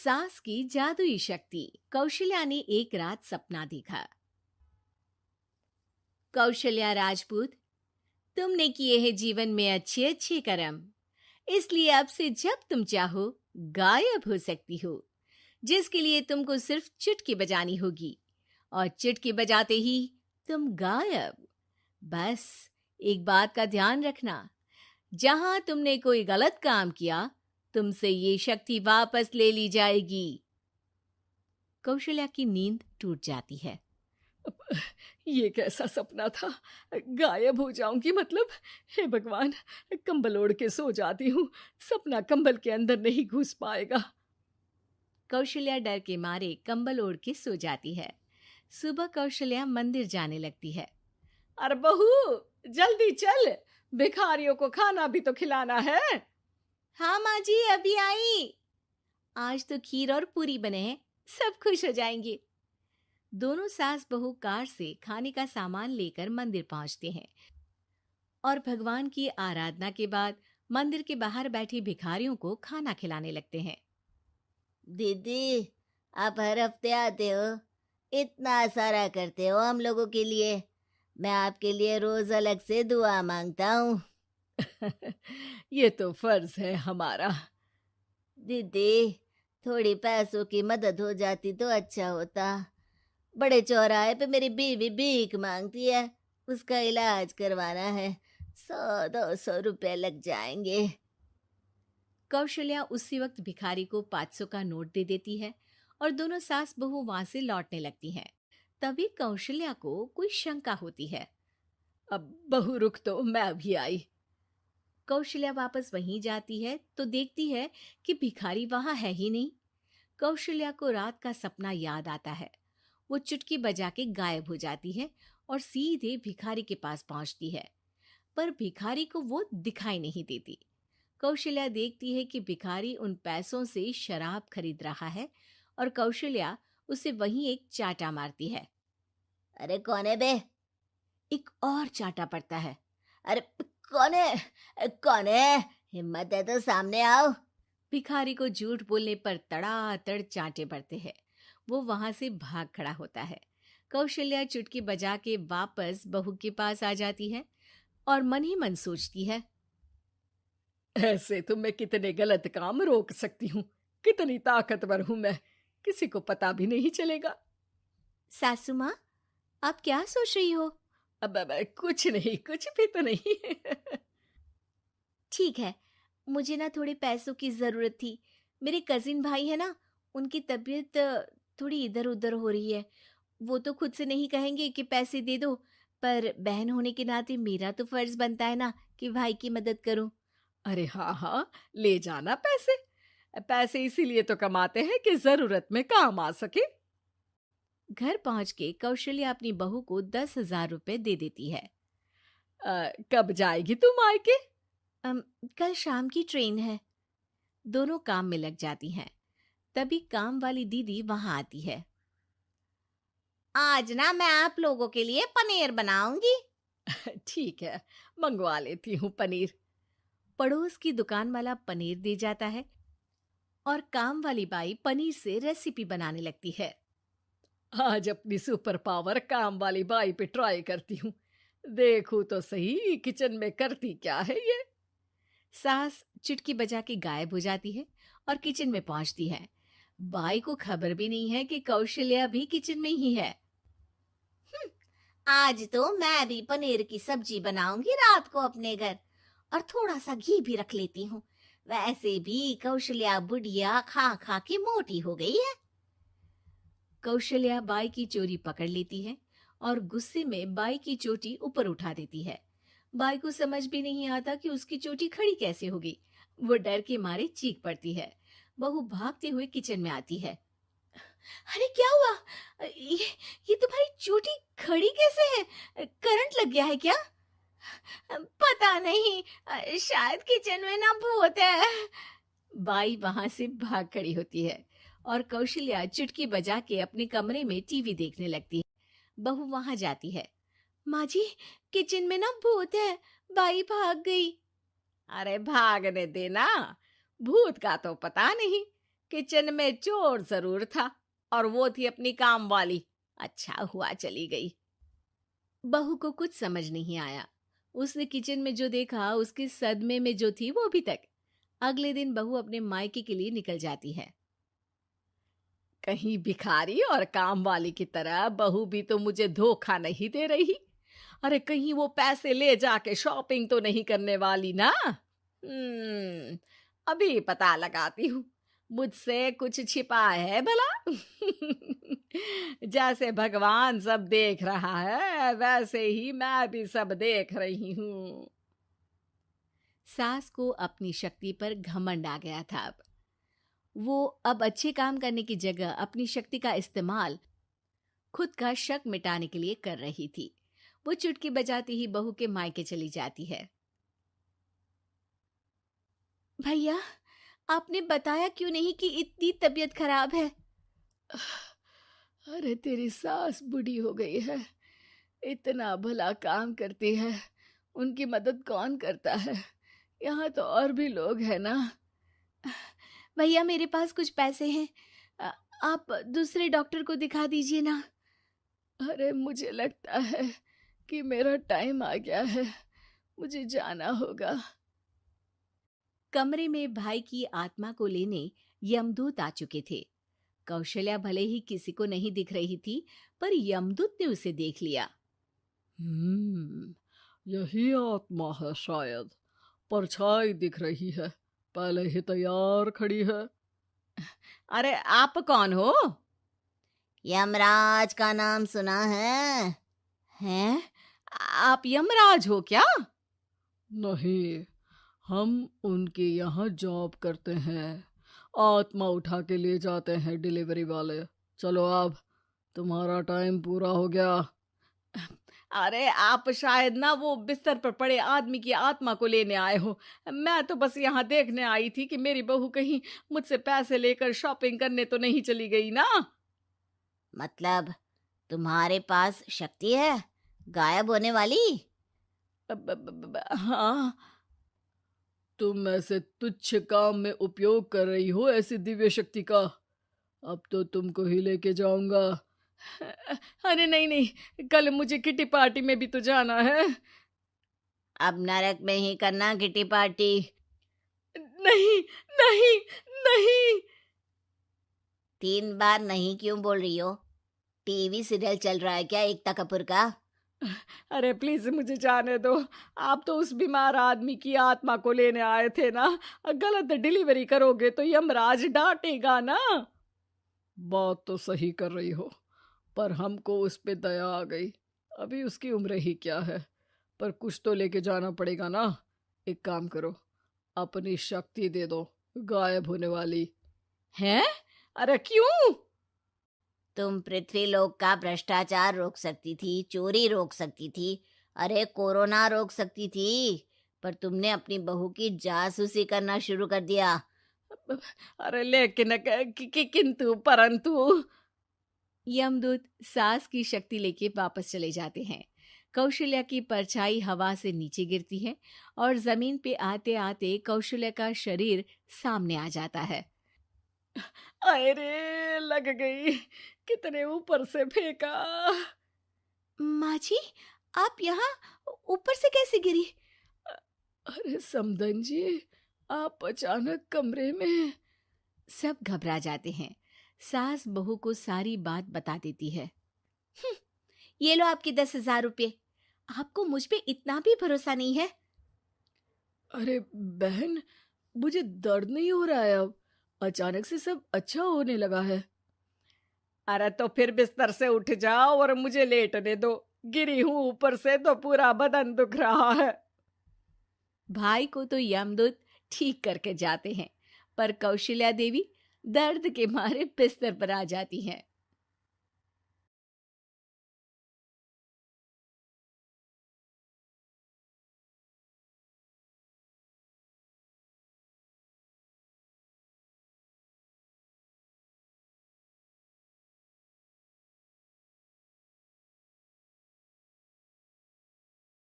सास की जादुई शक्ति। कौशल्या ने एक रात सपना देखा। कौशल्या राजपूत, तुमने किए हैं जीवन में अच्छे अच्छे कर्म, इसलिए अब से जब तुम चाहो गायब हो सकती हो, जिसके लिए तुमको सिर्फ चुटकी बजानी होगी और चुटकी बजाते ही तुम गायब। बस एक बात का ध्यान रखना, जहां तुमने कोई गलत काम किया तुमसे ये शक्ति वापस ले ली जाएगी। कौशल्या की नींद टूट जाती है। ये कैसा सपना था? गायब हो जाऊंगी मतलब? हे भगवान, कंबल ओढ़ के सो जाती हूँ, सपना कंबल के अंदर नहीं घुस पाएगा। कौशल्या डर के मारे कंबल ओढ़ के सो जाती है। सुबह कौशल्या मंदिर जाने लगती है। अरे बहू, जल्दी चल, भिखारियों को खाना भी तो खिलाना है। हाँ माँ जी, अभी आई। आज तो खीर और पूरी बने हैं, सब खुश हो जाएंगे। दोनों सास बहू कार से खाने का सामान लेकर मंदिर पहुंचते हैं और भगवान की आराधना के बाद मंदिर के बाहर बैठे भिखारियों को खाना खिलाने लगते हैं। दीदी, आप हर हफ्ते आते हो, इतना सारा करते हो हम लोगों के लिए। मैं आपके लिए रोज अलग से दुआ मांगता हूँ। ये तो फर्ज है हमारा। दीदी, थोड़ी पैसों की मदद हो जाती तो अच्छा होता। बड़े चौराहे पे मेरी बीवी भीख मांगती है, उसका इलाज करवाना है, 100-200 रुपए लग जाएंगे। कौशल्या उसी वक्त भिखारी को 500 का नोट दे देती है और दोनों सास बहू वहां से लौटने लगती हैं। तभी कौशल्या को कोई शंका होती है। अब बहू रुक, तो मैं अभी आई। कौशल्या वापस वहीं जाती है तो देखती है कि भिखारी वहां है ही नहीं। कौशल्या को रात का सपना याद आता है। वो चुटकी बजा के गायब हो जाती है और सीधे भिखारी के पास पहुंचती है, पर भिखारी को वो दिखाई नहीं देती। कौशल्या देखती है कि भिखारी उन पैसों से शराब खरीद रहा है और कौशल्या उसे वहीं एक चाटा मारती है। अरे कौन है बे? एक और चाटा पड़ता है। अरे कौन है? कौन है? हिम्मत है तो सामने आओ। भिखारी को झूठ बोलने पर तड़ातड़ चांटे पड़ते हैं। वो वहां से भाग खड़ा होता है। कौशल्या चुटकी बजा के वापस बहू के पास आ जाती है और मन ही मन सोचती है, ऐसे तो मैं कितने गलत काम रोक सकती हूँ, कितनी ताकतवर हूँ मैं, किसी को पता भी नहीं चलेगा। सासू माँ, आप क्या सोच रही हो? अब कुछ नहीं, कुछ भी तो नहीं। ठीक है, मुझे ना थोड़े पैसों की जरूरत थी। मेरे कजिन भाई है ना, उनकी तबीयत थोड़ी इधर उधर हो रही है। वो तो खुद से नहीं कहेंगे कि पैसे दे दो, पर बहन होने के नाते मेरा तो फर्ज बनता है ना कि भाई की मदद करूं। अरे हाँ हाँ, ले जाना पैसे। पैसे इसीलिए तो कमाते हैं कि जरूरत में काम आ सके। घर पहुंच के कौशल्या अपनी बहू को 10,000 रुपए दे देती है। कब जाएगी तुम मायके? कल शाम की ट्रेन है। दोनों काम में लग जाती हैं। तभी काम वाली दीदी वहां आती है। आज ना मैं आप लोगों के लिए पनीर बनाऊंगी। ठीक है, मंगवा लेती हूँ पनीर। पड़ोस की दुकान वाला पनीर दे जाता है और काम वाली बाई पनीर से रेसिपी बनाने लगती है। आज अपनी सुपर पावर काम वाली बाई पे ट्राई करती हूँ, देखूं तो सही किचन में करती क्या है ये। सास चुटकी बजा के गायब हो जाती है और किचन में पहुंचती है। बाई को खबर भी नहीं है कि कौशल्या भी किचन में ही है। आज तो मैं भी पनीर की सब्जी बनाऊंगी रात को अपने घर, और थोड़ा सा घी भी रख लेती हूँ। वैसे भी कौशल्या बुढ़िया खा खा के मोटी हो गई है। कौशल्या बाई की चोरी पकड़ लेती है और गुस्से में बाई की चोटी ऊपर उठा देती है। बाई को समझ भी नहीं आता कि उसकी चोटी खड़ी कैसे हो गई। वो डर के मारे चीख पड़ती है। बहू भागते हुए किचन में आती है। अरे क्या हुआ? ये तुम्हारी चोटी खड़ी कैसे है? करंट लग गया है क्या? पता नहीं, शायद किचन में ना भूत है। बाई वहां से भाग खड़ी होती है और कौशल्या चुटकी बजा के अपने कमरे में टीवी देखने लगती है। बहू वहां जाती है। माँ जी, किचन में ना भूत है, बाई भाग गई। अरे भागने देना, भूत का तो पता नहीं, किचन में चोर जरूर था और वो थी अपनी काम वाली। अच्छा हुआ चली गई। बहू को कुछ समझ नहीं आया। उसने किचन में जो देखा उसके सदमे में जो थी वो अभी तक। अगले दिन बहू अपने मायके के लिए निकल जाती है। कहीं भिखारी और काम वाली की तरह बहू भी तो मुझे धोखा नहीं दे रही। अरे कहीं वो पैसे ले जाके शॉपिंग तो नहीं करने वाली ना। अभी पता लगाती हूँ। मुझसे कुछ छिपा है भला। जैसे भगवान सब देख रहा है वैसे ही मैं भी सब देख रही हूँ। सास को अपनी शक्ति पर घमंड आ गया था। वो अब अच्छे काम करने की जगह अपनी शक्ति का इस्तेमाल खुद का शक मिटाने के लिए कर रही थी। वो चुटकी बजाती ही बहू के मायके चली जाती है। भैया, आपने बताया क्यों नहीं कि इतनी तबीयत खराब है? अरे तेरी सास बूढ़ी हो गई है, इतना भला काम करती है, उनकी मदद कौन करता है? यहाँ तो और भी लोग हैं ना। भैया, मेरे पास कुछ पैसे हैं। आप दूसरे डॉक्टर को दिखा दीजिए ना। अरे मुझे लगता है कि मेरा टाइम आ गया है, मुझे जाना होगा। कमरे में भाई की आत्मा को लेने यमदूत आ चुके थे। कौशल्या भले ही किसी को नहीं दिख रही थी, पर यमदूत ने उसे देख लिया। यही आत्मा है शायद, परछाई दिख रही है, पहले ही तैयार खड़ी है। अरे आप कौन हो? यमराज का नाम सुना है? हैं? आप यमराज हो क्या? नहीं, हम उनके यहाँ जॉब करते हैं, आत्मा उठा के ले जाते हैं डिलीवरी वाले। चलो अब तुम्हारा टाइम पूरा हो गया। अरे आप शायद ना वो बिस्तर पर पड़े आदमी की आत्मा को लेने आए हो। मैं तो बस यहाँ देखने आई थी कि मेरी बहू कहीं मुझसे पैसे लेकर शॉपिंग करने तो नहीं चली गई ना। मतलब तुम्हारे पास शक्ति है गायब होने वाली? हाँ। तुम ऐसे तुच्छ काम में उपयोग कर रही हो ऐसी दिव्य शक्ति का। अब तो तुमको ही लेके जाऊंगा। अरे नहीं नहीं, कल मुझे किटी पार्टी में भी तो जाना है। अब नरक में ही करना किटी पार्टी। नहीं नहीं नहीं। 3 बार नहीं क्यों बोल रही हो? टीवी सीरियल चल रहा है क्या एकता कपूर का? अरे प्लीज मुझे जाने दो। आप तो उस बीमार आदमी की आत्मा को लेने आए थे ना। गलत डिलीवरी करोगे तो यमराज डांटेगा ना। बात तो सही कर रही हो, पर हमको उस पे दया आ गई। अभी उसकी उम्र ही क्या है, पर कुछ तो लेके जाना पड़ेगा ना। एक काम करो, अपनी शक्ति दे दो, गायब होने वाली। हैं? अरे क्यों? तुम पृथ्वीलोक का भ्रष्टाचार रोक सकती थी, चोरी रोक सकती थी, अरे कोरोना रोक सकती थी, पर तुमने अपनी बहू की जासूसी करना शुरू कर दिया। अरे लेकिन किंतु परंतु। यमदूत सास की शक्ति लेके वापस चले जाते हैं। कौशल्या की परछाई हवा से नीचे गिरती है और जमीन पे आते आते कौशल्या का शरीर सामने आ जाता है। अरे लग गई, कितने ऊपर से फेंका। माँ जी, आप यहाँ ऊपर से कैसे गिरी? अरे समदन जी, आप अचानक कमरे में। सब घबरा जाते हैं। सास बहू को सारी बात बता देती है। ये लो आपके 10,000 रुपये। आपको मुझ पे इतना भी भरोसा नहीं है? अरे बहन, मुझे दर्द नहीं हो रहा है, अब अचानक से सब अच्छा होने लगा है। अरे तो फिर बिस्तर से उठ जाओ और मुझे लेटने दो। गिरी हूं ऊपर से तो पूरा बदन दुख रहा है। भाई को तो यमदूत ठीक करके जाते हैं, पर कौशल्या देवी दर्द के मारे बिस्तर पर आ जाती हैं।